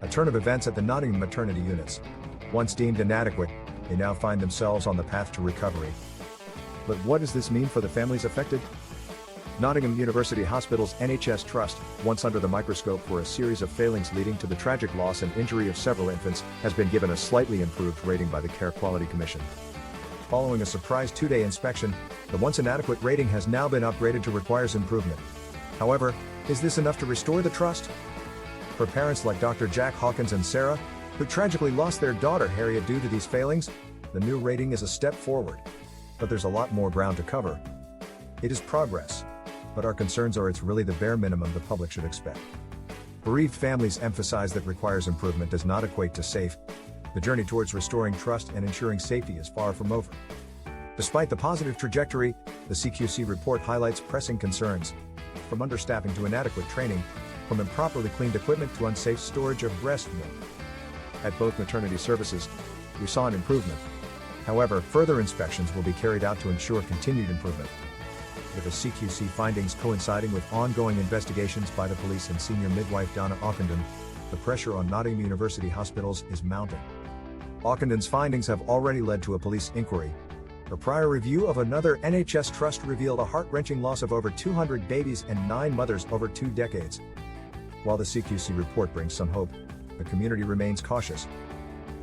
A turn of events at the Nottingham maternity units. Once deemed inadequate, they now find themselves on the path to recovery. But what does this mean for the families affected? Nottingham University Hospital's NHS Trust, once under the microscope for a series of failings leading to the tragic loss and injury of several infants, has been given a slightly improved rating by the Care Quality Commission. Following a surprise 2-day inspection, the once inadequate rating has now been upgraded to requires improvement. However, is this enough to restore the trust? For parents like Dr. Hawkins and Sarah, who tragically lost their daughter Harriet due to these failings, the new rating is a step forward. But there's a lot more ground to cover. It is progress, but our concerns are it's really the bare minimum the public should expect. Bereaved families emphasize that requires improvement does not equate to safe. The journey towards restoring trust and ensuring safety is far from over. Despite the positive trajectory, the CQC report highlights pressing concerns, from understaffing to inadequate training, from improperly cleaned equipment to unsafe storage of breast milk. At both maternity services, we saw an improvement. However, further inspections will be carried out to ensure continued improvement. With the CQC findings coinciding with ongoing investigations by the police and senior midwife Donna Ockenden, the pressure on Nottingham University hospitals is mounting. Ockenden's findings have already led to a police inquiry. Her prior review of another NHS trust revealed a heart-wrenching loss of over 200 babies and 9 mothers over 2 decades. While the CQC report brings some hope, the community remains cautious.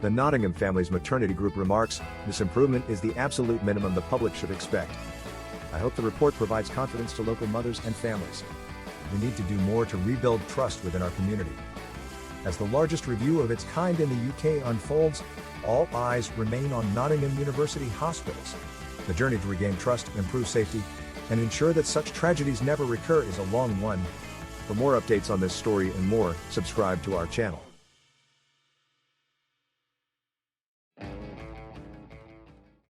The Nottingham Families Maternity Group remarks, "This improvement is the absolute minimum the public should expect. I hope the report provides confidence to local mothers and families. We need to do more to rebuild trust within our community." As the largest review of its kind in the UK unfolds, all eyes remain on Nottingham University hospitals. The journey to regain trust, improve safety, and ensure that such tragedies never recur is a long one. For more updates on this story and more, subscribe to our channel.